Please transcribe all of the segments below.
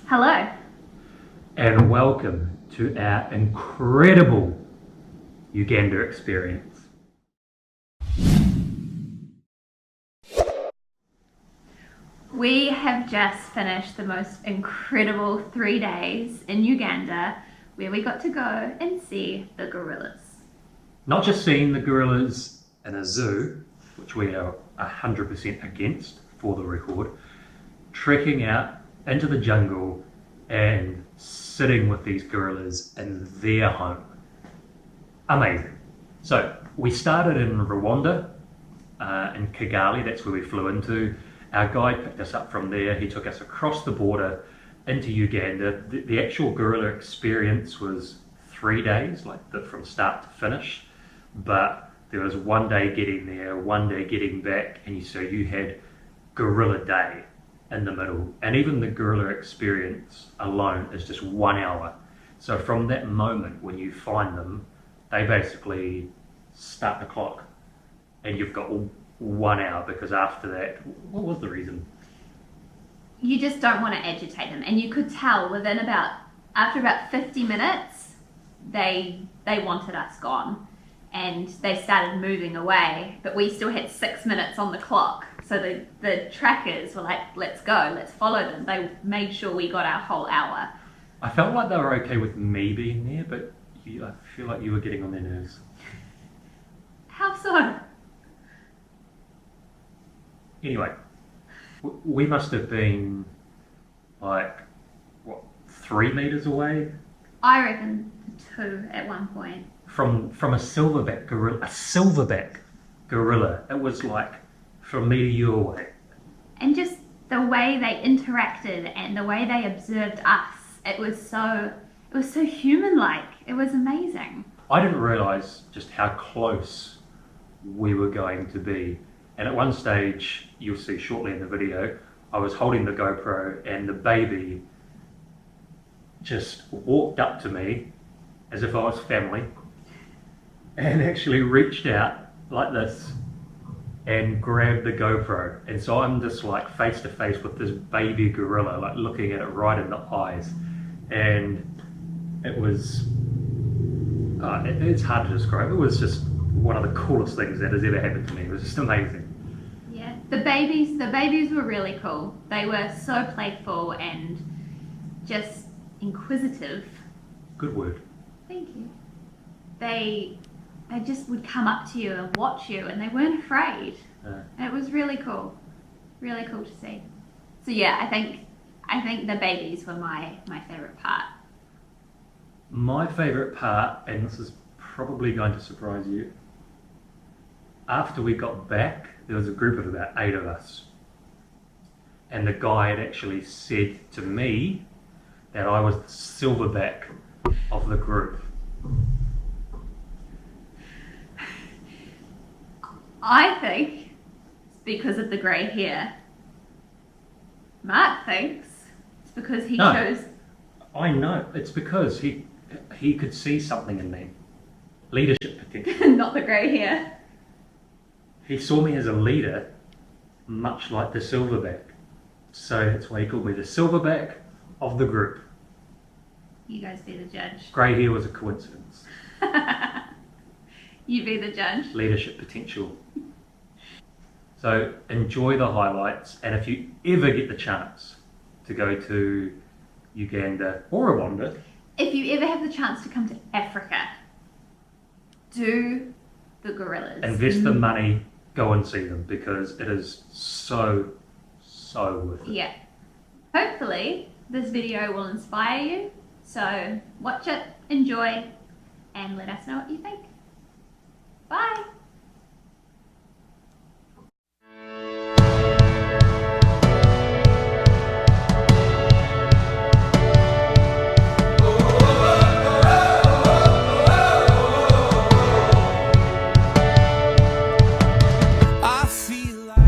Hello. And welcome to our incredible Uganda experience. We have just finished the most incredible 3 days in Uganda where we got to go and see the gorillas. Not just seeing the gorillas in a zoo, which we are 100% against for the record, trekking out into the jungle and sitting with these gorillas in their home. Amazing. So we started in Rwanda, in Kigali, that's where we flew into. Our guide picked us up from there. He took us across the border into Uganda. The actual gorilla experience was 3 days, from start to finish. But there was 1 day getting there, 1 day getting back, and so you had gorilla day in the middle. And even the gorilla experience alone is just 1 hour. So from that moment when you find them, they basically start the clock and you've got 1 hour, because after that, what was the reason? You just don't want to agitate them, and you could tell after about 50 minutes they wanted us gone and they started moving away, but we still had 6 minutes on the clock. So the trackers were like, let's go, let's follow them. They made sure we got our whole hour. I felt like they were okay with me being there, but I feel like you were getting on their nerves. How so? Anyway, we must have been 3 meters away? I reckon 2 at one point. From a silverback gorilla. It was like from me to you away. And just the way they interacted and the way they observed us, it was so human-like. It was amazing. I didn't realise just how close we were going to be. And at one stage, you'll see shortly in the video, I was holding the GoPro and the baby just walked up to me as if I was family and actually reached out like this and grabbed the GoPro. And so I'm just like face to face with this baby gorilla, like looking at it right in the eyes. And it was, it's hard to describe. It was just one of the coolest things that has ever happened to me. It was just amazing. Yeah, the babies were really cool. They were so playful and just inquisitive. Good word. Thank you. They just would come up to you and watch you, and they weren't afraid. And it was really cool to see. So yeah, I think the babies were my favorite part. My favorite part, and this is probably going to surprise you, after we got back, there was a group of about 8 of us, and the guide actually said to me that I was the silverback of the group. I think it's because of the grey hair. Mark thinks it's because he chose... I know, it's because he could see something in me. Leadership potential. Not the grey hair. He saw me as a leader, much like the silverback. So that's why he called me the silverback of the group. You guys be the judge. Grey hair was a coincidence. You be the judge. Leadership potential. So enjoy the highlights, and if you ever get the chance to go to Uganda or Rwanda, if you ever have the chance to come to Africa, do the gorillas. Invest the money, go and see them, because it is so worth it. Yeah. Hopefully this video will inspire you, so watch it, enjoy, and let us know what you think. Bye.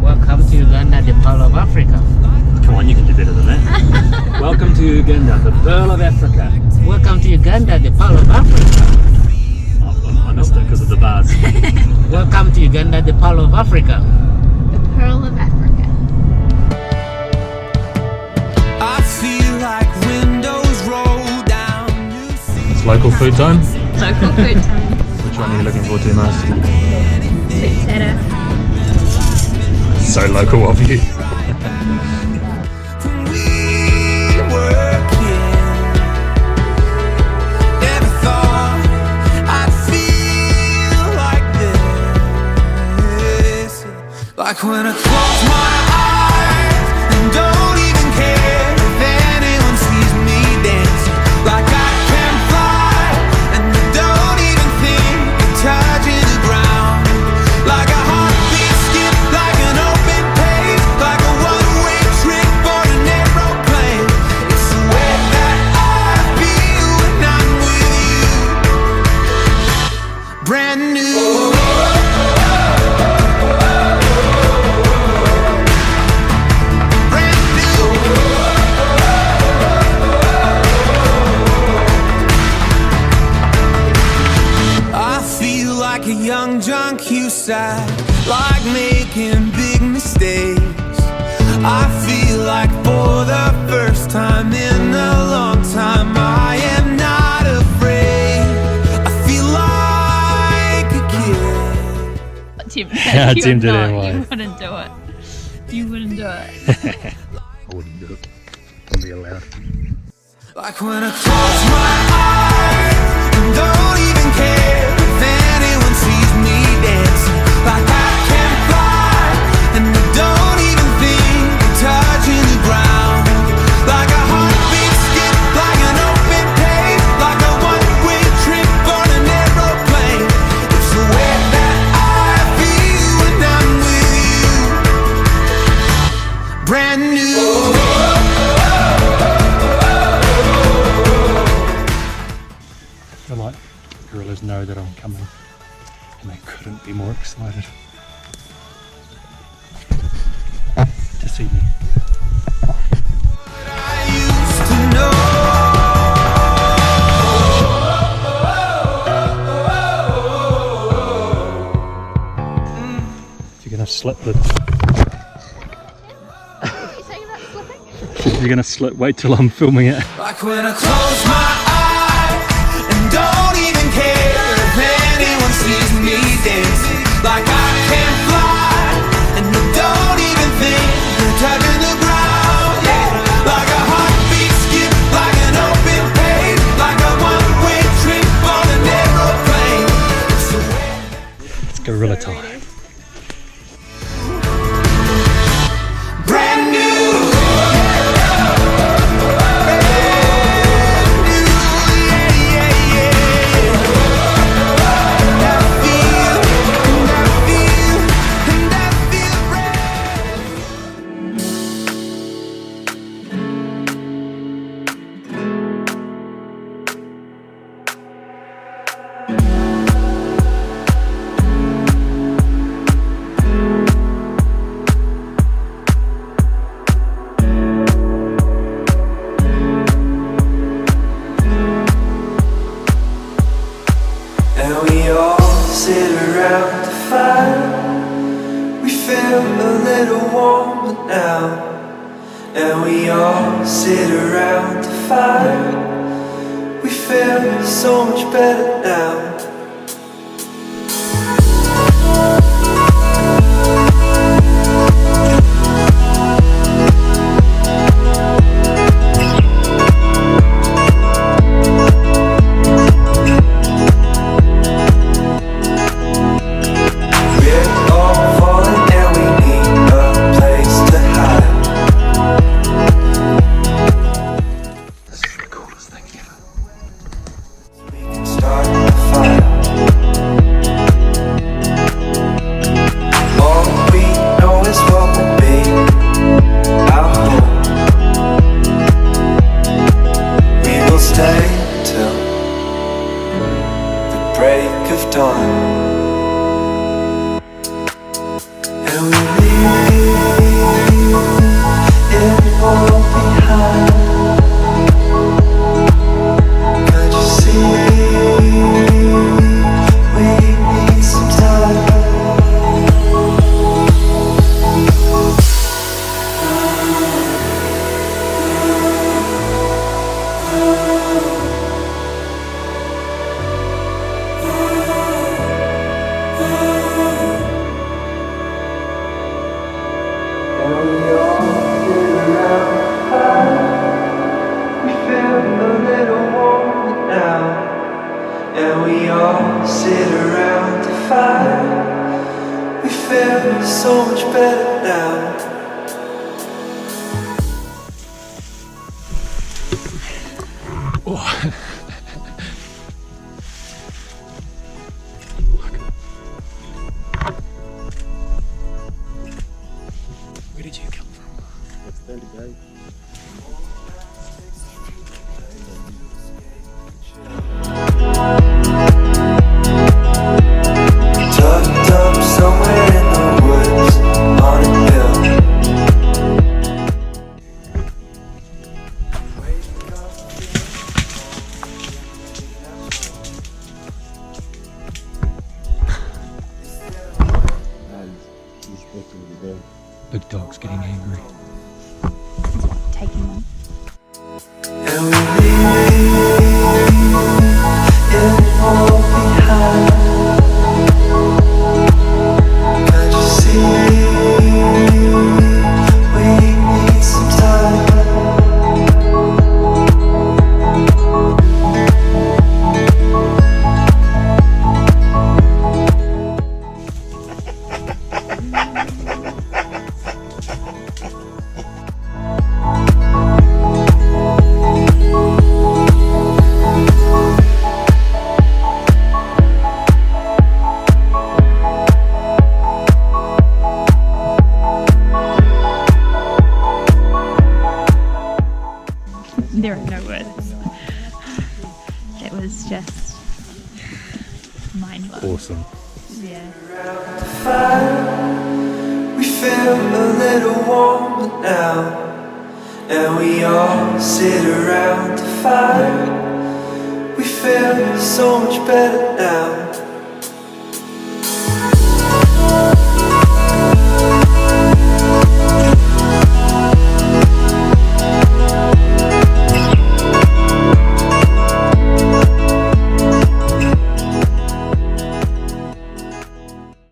Welcome to Uganda, the Pearl of Africa. Come on, you can do better than that. Welcome to Uganda, the Pearl of Africa. Welcome to Uganda, the Pearl of Africa. I missed it because of the bars. Welcome to Uganda, the Pearl of Africa. The Pearl of Africa. I feel like local food time. Local food time. Which one are you looking forward to most? Sweet potato. So local of you. Like when I close my eyes and don't even care if anyone sees me dancing. Like I can fly and I don't even think of touching the ground. Like a heartbeat skip, like an open page, like a one-way trip on an aeroplane. It's the way that I feel when I'm with you. Brand new. Like a young John Cusack, like making big mistakes. I feel like for the first time in a long time I am not afraid. I feel like a kid. Tim, Yeah, Tim did it. You wouldn't do it. You wouldn't do it. I wouldn't do it. Wouldn't be allowed. Like when I close my eyes and don't even care if anyone sees me dancing. Like I can fly and I don't even think of touching the ground. Like a heartbeat skip, like an open page, like a one-way trip on an aeroplane. It's the way that I feel when I'm with you. Brand new. I feel like gorillas know that I'm coming and they couldn't be more excited to see me. I used to know. You're gonna slip the. What are you saying about slipping? You're gonna slip. Wait till I'm filming it. Like when I close my eyes and don't even care if anyone sees me dancing. Like I can fly and I don't even think of touching the ground. Yeah. Like a heartbeat skip, like an open page, like a one-way trip on an aeroplane. It's the way. It's gorilla time. Brand new. And we all sit around the fire. We feel a little warmer now. And we all sit around the fire. We feel so much better now. sit around the fire. We feel so much better now. Where did you come from? Tucked up somewhere in the woods on a hill. Big dog's getting angry. Taking them. And we leave it all behind. Can't you see? We need some time. There are no words. It was just mind blowing. Awesome. Yeah. The fire, we feel a little warmer now, and we all sit around the fire. We feel so much better now.